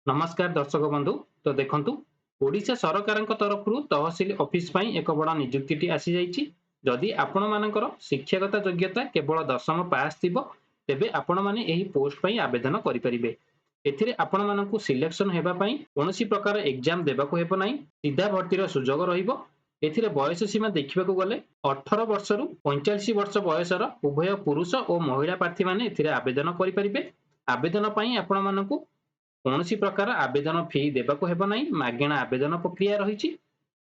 नमस्कार दर्शक बंधु। तो देखंतु ओडिशा सरकार तरफ तहसिल ऑफिस पई एक बड़ नियुक्ति आसी जाइछि। जदि आपण मानकर शिक्षागत योग्यता केवल दशम पास थिबो तेबे आपण माने एही पोस्ट पई आवेदन करि परिबे। एथिरे आपण मानकु सिलेक्शन हेबा पई कोनोसी प्रकार एग्जाम देबाको हेबो नाही, सीधा भर्तीर सुजोग रहिबो। एथिरे बयस सीमा देखिबाकू गले 18 वर्षरु 45 वर्ष बयसर उभय पुरुष और महिला प्रार्थी माने एथिरे आवेदन करि परिबे। आवेदन पई आपण मानकु कौनसी प्रकार आवेदन फी देबाको हेबो नाही, मागेणा आवेदन प्रक्रिया रहिछि।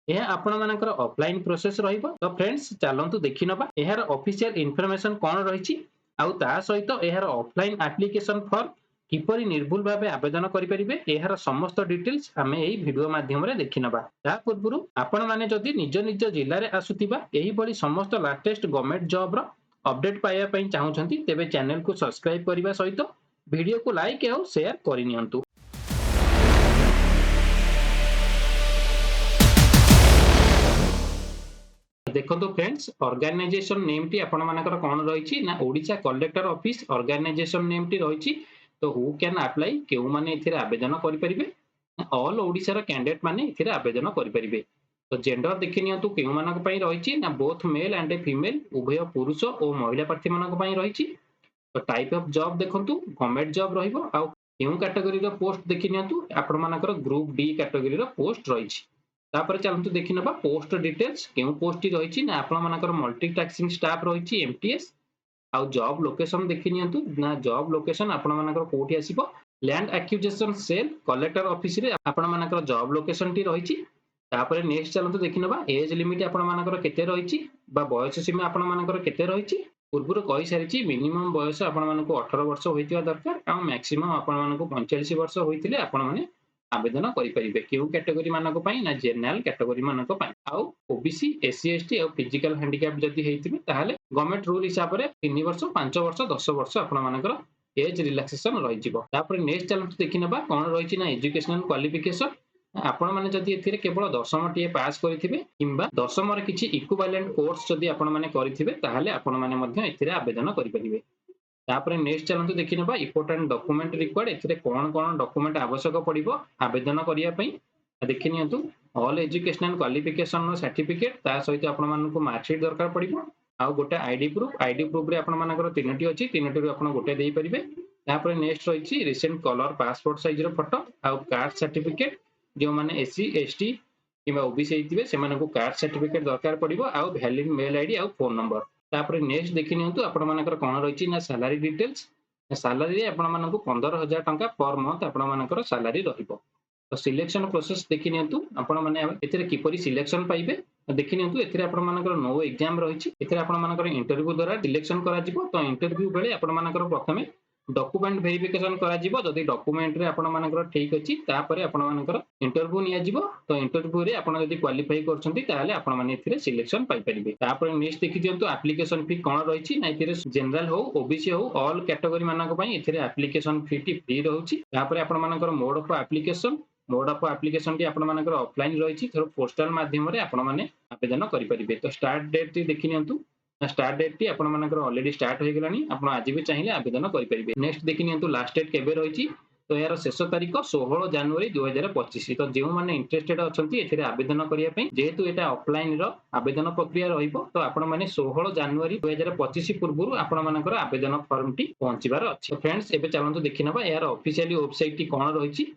यह आपण मानकर ऑफलाइन प्रोसेस रहिबो। तो फ्रेंड्स चलंतु देखि नबा एहार ऑफिशियल इन्फॉर्मेशन कोन रहिछि आउ ता सहित एहार ऑफलाइन एप्लीकेशन फॉर्म किपरि निर्भुल भाबे आवेदन करि परिबे एहार समस्त डिटेल्स हमें एही वीडियो माध्यम रे देखि नबा। ता पूर्वरु आपण माने जदि निज निज जिल्ला रे आसुतिबा एही बडी समस्त लेटेस्ट गवर्नमेंट जॉब रो अपडेट पाइबा पई चाहुछंती तेबे चैनल को सब्सक्राइब करिबा सहित वीडियो को लाइक और शेयर करनियंतु। देखो फ्रेंड्स ऑर्गेनाइजेशन नेम टी आपण मानकर कोन रहिछि ना Odisha collector office organisation name टी रहिछि। तो हु कैन अप्लाई केउ माने एथिरे आवेदन करि परिबे, ऑल ओडिशा रा कैंडिडेट माने एथिरे आवेदन करि परिबे। तो जेंडर देखि नियंतु केउ मानक पई रहिछि ना बोथ मेल एंड फीमेल उभय पुरुष और महिला प्रार्थी मानक पई रहिछि। तो टाइप ऑफ जॉब देखंतु गवर्नमेंट जॉब रहिबो आ केउ कैटेगरी रो पोस्ट देखि नियंतु आपण मानकर ग्रुप डी कैटेगरी रो पोस्ट रहिछि। तापर चलंतु देखि नबा पोस्ट डिटेल्स केउ पोस्ट टी रहिछि ना आपण मानकर मल्टीटास्किंग स्टाफ रहिछि एमटीएस। आ जॉब लोकेशन देखि नियंतु ना जॉब लोकेशन आपण मानकर कोठी आसीबो land acquisition cell collector office रे आपण मानकर जॉब लोकेशन टी रहिछि। तापर नेक्स्ट चलंतु देखि नबा एज लिमिट आपण मानकर केते रहिछि बा बयस सीमा आपण मानकर केते रहिछि। पूर्व कही सारी मिनिमम बयस आपण मानक 18 वर्ष होइतिबा दरकार आ मैक्सिमम आपण मानक 45 वर्ष होइतिले आपण माने आवेदन करि परिबे। केउ कैटेगरी मानक पई ना जनरल कैटेगरी मानक पई आउ ओबीसी एससी एसटी और फिजिकल हैंडीकैप जदी हेइतिबे ताहाले गवर्नमेंट रूल हिसाब रे 3 वर्ष 5 वर्ष 10 वर्ष आपण मानकर एज रिलैक्सेशन रहि जिवो। तापर नेक्स्ट चलंतु देखि नबा कोन रहिछि ना एजुकेशनल क्वालिफिकेशन। आपण माने जदी एथिरे केवल दशम टीए पास करिथिबे किंबा दशम रे किछि इक्विवेलेंट कोर्स जदी आपण माने करिथिबे ताहाले आपण माने मध्ये एथिरे आवेदन करि परिबे। तापर नेक्स्ट चलंतु देखि नबा इंपोर्टेंट डॉक्यूमेंट रिक्वायर्ड एथिरे कोन कोन डॉक्यूमेंट आवश्यक पड़िबो आवेदन करिया पई देखि नियंतु ऑल एजुकेशनल क्वालिफिकेशन नो सर्टिफिकेट ता सहित आपण मानकु मार्कशीट दरकार पड़िबो आ गोटे आईडी प्रूफ रे आपण मानकर तीनटी अछि तीनटी रो आपण गोटे देई परिबे। तापर नेक्स्ट रहिछि रिसेंट कलर पासपोर्ट साइज रो फोटो आ कास्ट सर्टिफिकेट जो माने एससी एसटी किंबा ओबीसी हेतिबे सेमानकु कास्ट सर्टिफिकेट दरकार पड़िबो आ वैलिड मेल आईडी आ फोन नंबर। तापर नेक्स्ट देखि नियंतु आपण मानकर कोन रहिछि ना सैलरी डिटेल्स। सैलरी रे आपण मानकु 15000 टंका पर मंथ आपण मानकर सैलरी रहिबो। तो सिलेक्शन प्रोसेस देखि नियंतु आपण माने एथिरे किपरि सिलेक्शन पाइबे देखि नियंतु एथिरे आपण मानकर नो एग्जाम रहिछि। एथिरे आपण मानकर इंटरव्यू द्वारा सिलेक्शन करा जिवो। तो इंटरव्यू बेले आपण मानकर प्रथमे डॉक्यूमेंट वेरिफिकेशन करा जिवो। जदि डॉक्यूमेंट रे आपण मानकर ठीक अछि तापरे आपण मानकर इंटरव्यू निया जिवो। तो इंटरव्यू रे आपण जदि क्वालिफाई करछंती ताहाले आपण माने एथिरे सिलेक्शन पाइ परिबे। तापरे नेक्स्ट देखि दियंतु एप्लीकेशन फी कोन रहिछि ना एथिरे जनरल हो ओबीसी हो ऑल कैटेगरी मानक पई एथिरे एप्लीकेशन फी टी फ्री रहउछि। तापरे आपण मानकर मोड ऑफ एप्लीकेशन टी आपण मानकर ऑफलाइन रहिछि थ्रू पोस्टल माध्यम रे आपण माने आवेदन करि परिबे। तो स्टार्ट डेट टी देखि नियंतु स्टार्ट डेट टी आपण मानकर ऑलरेडी स्टार्ट होई गेलानी आपण आज भी चाहिए आवेदन करि परिबे। नेक्स्ट देखि नियंतु लास्ट डेट केबे रहिछि। तो यार शेष तारीख 16 जनवरी 2025। तो जो माने इंटरेस्टेड अछंती एथिरे आवेदन करिया पई जेहेतु एटा ऑफलाइन रो आवेदन प्रक्रिया रहिबो तो आपण माने 16 जनवरी 2025 पूर्वरु आपण मानकर आवेदन फॉर्म टी पहुंचीबार अछि। तो फ्रेंड्स एबे चलंतु देखि नबा यार ऑफिशियली वेबसाइट टी कोन रहिछि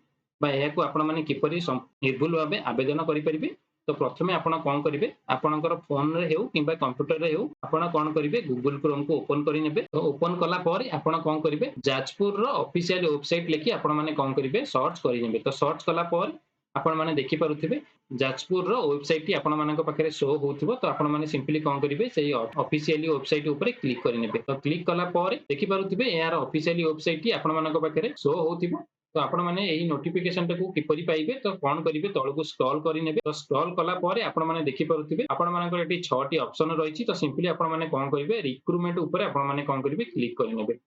बा एहाकु आपण माने किपरि निर्भुल भाबे आवेदन करि परिबे। तो प्रथमे आपण कोन करिवे आपणकर फोन रे हेउ किबा कंप्यूटर रे हेउ आपण कोन करिवे गूगल क्रोम को ओपन करि नेबे। तो ओपन कला पर आपण कोन करिवे जाजपुर रो ऑफिशियल वेबसाइट लेखि आपण माने कोन करिवे सर्च करि नेबे। तो सर्च कला पर आपण माने देखि पारुथिबे जाजपुर रो वेबसाइट टी आपण मानक पाखरे शो होउथिबो। तो आपण माने सिंपली कोन करिवे सेही ऑफिशियली वेबसाइट ऊपर क्लिक करि नेबे। तो क्लिक कला पर देखि पारुथिबे यार ऑफिशियली वेबसाइट टी आपण मानक पाखरे शो होउथिबो। तो आपण माने एही नोटिफिकेशन टाकू किपरि पाइबे तो कोन करिवे तळकू स्क्रॉल करि नेबे। तो स्क्रॉल कला परे आपण माने देखि पारुथिबे आपण मानकर एटी 6 टी ऑप्शन रहिछि। तो सिंपली आपण माने कोन करिवे रिक्रूटमेंट ऊपर आपण माने कोन करिवे क्लिक करि नेबे।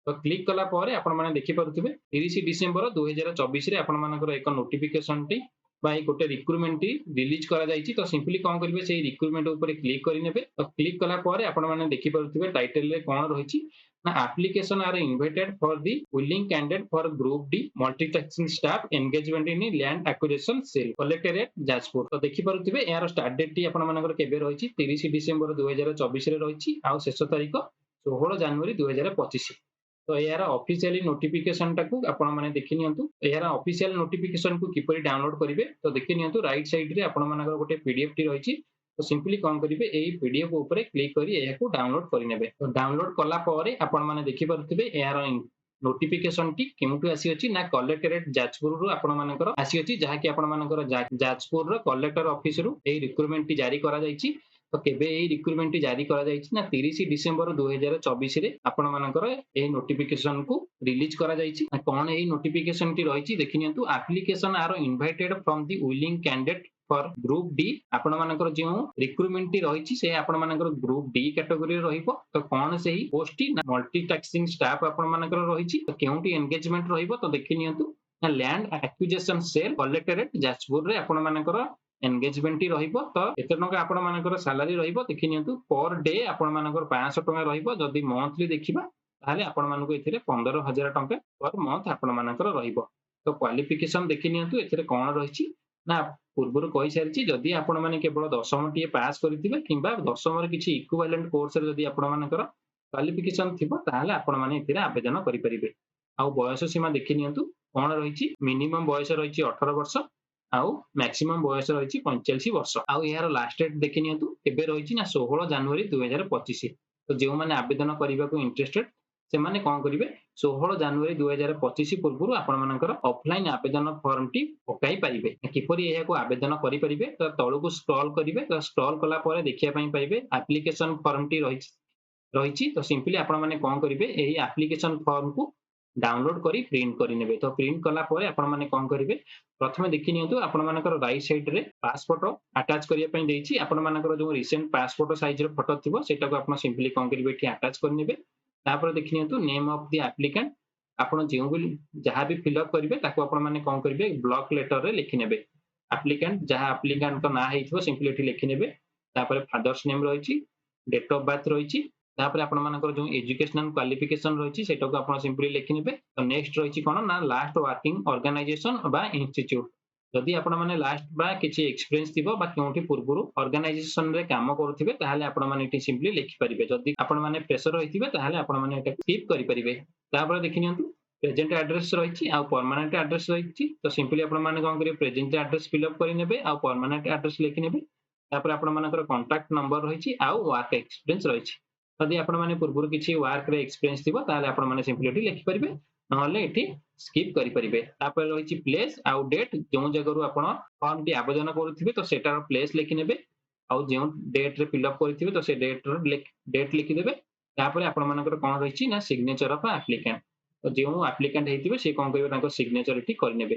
तो क्लिक कला परे आपण माने देखि पारुथिबे 30 डिसेंबर 2024 रे आपण मानकर एक नोटिफिकेशन टी बाई गोटे रिक्रूटमेंट टी रिलीज करा जायछि। तो सिंपली कोन करिवे सेही रिक्रूटमेंट ऊपर क्लिक करि नेबे। तो क्लिक कला परे आपण माने देखि पारुथिबे टाइटल रे कोन रहिछि ନା application are invited for the willing candidate for group D multitasking staff engagement in land acquisition cell collectorate Jajpur. ତ ଦେଖିପାରୁଥିବେ ଏହାର ଷ୍ଟାର୍ଟ ଡେଟ୍ ଟି ଆପଣ ମାନଙ୍କର କେବେ ରହିଛି 30 ଡିସେମ୍ବର 2024 ରେ ରହିଛି ଆଉ ଶେଷ ତାରିଖ 16 ଜାନୁଆରୀ 2025। ତ ଏହାର ଅଫିସିଆଲି ନୋଟିଫିକେସନ ଟାକୁ ଆପଣ ମାନେ ଦେଖି ନିଅନ୍ତୁ। ଏହାର ଅଫିସିଆଲ ନୋଟିଫିକେସନ କୁ କିପରି ଡାଉନଲୋଡ କରିବେ ତ ଦେଖି ନିଅନ୍ତୁ। ରାଇଟ ସାଇଡ ରେ ଆପଣ ମାନଙ୍କର ଗୋଟେ ପିଡିଏଫ ଟି ରହିଛି। तो सिंपली कौन करेंगे यही पीडीएफ ऊपर क्लिक करी एहाको डाउनलोड करिनेबे। तो डाउनलोड कला परे आपण माने देखि पारुथिबे एहार नोटिफिकेशन टी केउटु आसी अछि ना कलेक्टरेट जाजपुर रु आपण मानकर आसी अछि जहा कि आपण मानकर जाजपुर रो कलेक्टर ऑफिस रु एही रिक्रूटमेंट टी जारी करा जाईछि। तो केबे एही रिक्रूटमेंट टी जारी करा जाईछि ना 30 डिसेंबर 2024 रे आपण मानकर एही नोटिफिकेशन को रिलीज करा जाईछि। कोन एही नोटिफिकेशन टी रहिछि देखि नियंतु application are invited from the willing candidate for group D आपण मानकर जो रिक्रूटमेंट टी रहिछि से आपण मानकर ग्रुप डी कैटेगरी रहिबो। तो कोन सेही पोस्ट टी मल्टीटास्किंग स्टाफ आपण मानकर रहिछि। तो केउटी एंगेजमेंट रहिबो तो देखि नियंतु ना land acquisition cell collectorate Jajpur रे आपण मानकर एंगेजमेंट टी रहिबो। तो एते टका आपण मानकर सैलरी रहिबो देखि नियंतु पर डे आपण मानकर 500 टका रहिबो। जदी मंथली देखिबा ताले आपण मानको एथिरे 15000 टका पर मंथ आपण मानकर रहिबो। तो क्वालिफिकेशन देखि नियंतु एथिरे कोन रहिछि ना पूर्व कही सारी जदि आपण मैंने केवल दशम टी पास करेंगे कि दशम किसी इक्विवेलेंट कोर्स जदि आपण मानकर क्वालिफिकेशन थिबो ताहले आपण माने एथिरे आवेदन करि परिबे। आउ बयस सीमा देखि नियंतु कोन रहिछि मिनिमम बयस रहिछि 18 वर्ष आउ मैक्सिमम बयस रहिछि 45 वर्ष। आउ यार लास्ट डेट देखि नियंतु केबे रहिछि ना 16 जनवरी 2025। तो जो माने आवेदन करबा को इंटरेस्टेड से माने कोन करिवे 16 जनवरी 2025 पूर्व आपण मानकर ऑफलाइन आवेदन फॉर्म टी पकाई परिबे। किपरि एहा को आवेदन करि परिबे तो तळु को स्क्रॉल करिवे। तो स्क्रॉल कला परे देखिया पई पाइबे एप्लीकेशन फॉर्म टी रहिछि। तो सिंपली आपण माने कोन करिवे एही एप्लीकेशन फॉर्म को डाउनलोड करी प्रिंट करि नेबे। तो प्रिंट कला परे आपण माने कोन करिवे प्रथमे देखि नियंतु आपण मानकर राइट साइड रे पासपोर्ट अटैच करिया पई देछि। आपण मानकर जो रिसेंट पासपोर्ट साइज रो फोटो थिबो सेटा को आपण सिंपली कोन करिवे एठी अटैच करि नेबे। तापर देखि नियंतु नेम ऑफ द एप्लीकेंट आपण जेउ भी जहां भी फिल अप करिवे ताको आपण माने कोन करिवे ब्लॉक लेटर रे लिखि नेबे। एप्लीकेंट जहां एप्लीकेंट को ना हेइथबो सिंपली एठी लिखि नेबे। तापर फादर्स नेम रहिछि डेट ऑफ बर्थ रहिछि। तापर आपण मानकर जो एजुकेशनल क्वालिफिकेशन रहिछि सेटा को आपण सिंपली लिखि नेबे। तो नेक्स्ट रहिछि कोन ना लास्ट वर्किंग ऑर्गेनाइजेशन बा इंस्टीट्यूट जदि आपण माने लास्ट बा किछि एक्सपीरियंस थिबो बा कोठी पूर्वरु ऑर्गेनाइजेशन रे काम करूथिबे ताहाले आपण माने एठी सिंपली लिखि परिबे। जदि आपण माने प्रेशर रहिथिबे ताहाले आपण माने एटा स्किप करि परिबे। तापर देखि नियंतु प्रेजेंट एड्रेस रहिछि आ परमानेंट एड्रेस रहिछि। तो सिंपली आपण माने कोन करिवे प्रेजेंट एड्रेस फिल अप करि नेबे आ परमानेंट एड्रेस लिखि नेबे। तापर आपण मानकर कांटेक्ट नंबर रहिछि आ वर्क एक्सपीरियंस रहिछि। जदि आपण माने पूर्वरु किछि वर्क रे एक्सपीरियंस थिबो ताहाले आपण माने सिंपली एठी लिखि परिबे नहले एठी स्किप करि परिबे। तापर रहिछि प्लेस आउ डेट जो जगह आपण फॉर्म टी आवेदन करूथिबे तो सेटार प्लेस लिखि नेबे आउ जो डेट रे फिल अप करिथिबे तो से डेट रो डेट लिखि देबे। तापर आपण मानकर कोन रहिछि ना सिग्नेचर ऑफ एप्लीकेंट। तो जो एप्लीकेंट हेतिबे से कोन करिवे ताको सिग्नेचर एठी करि नेबे।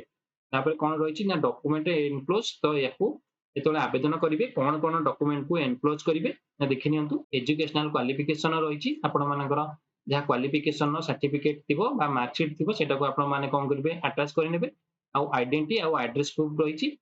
तापर कोन रहिछि ना डॉक्यूमेंट एनक्लोज। तो याकू जेतोले आवेदन करिवे कोन कोन डॉक्यूमेंट को एनक्लोज करिवे ना देखि नियंतु एजुकेशनल क्वालिफिकेशन रहिछि आपण मानकर जहाँ क्वालिफिकेशन सर्टिफिकेट थिबो बा मार्कशीट थिबो सेटा को आपण माने कोन करिवे अटैच करि नेबे। आउ आइडेंटिटी आउ एड्रेस प्रूफ रहिछि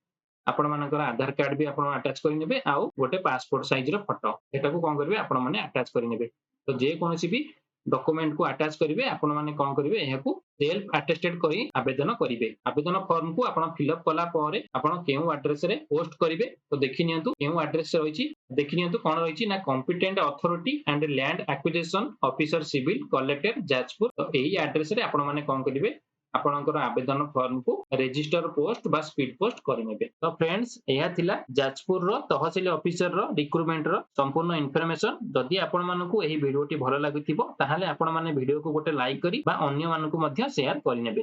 आपण मानकर आधार कार्ड भी आपण अटैच करि नेबे आउ गोटे पासपोर्ट साइज रो फोटो सेटा को कोन करिवे आपण माने अटैच करि नेबे। तो जे कोनोसी भी डॉक्यूमेंट को अटैच करिवे आपण माने कोन करिवे एहाकू सेल्फ अटेस्टेड करी आवेदन करिवे। आवेदन फॉर्म को आपण फिल अप कला परे आपण केउ एड्रेस रे पोस्ट करिवे। तो देखि नियंतु केउ एड्रेस रहिछि देखि नियंतु कोन रहिछि ना competent authority and land acquisition officer civil collector Jajpur. तो एही एड्रेस रे आपण माने कोन करिवे आपणकर आवेदन फॉर्म को रजिस्टर पोस्ट बा स्पीड पोस्ट करिनेबे। तो फ्रेंड्स एहा थिला जाजपुर रो तहसील ऑफिसर रो रिक्रूटमेंट रो संपूर्ण इन्फॉर्मेशन। जदि आपण मानकू एही वीडियोटी भलो लागिथिबो ताहाले आपण माने वीडियो को गोटे लाइक करी बा अन्य मानकू मध्य शेयर करिनेबे।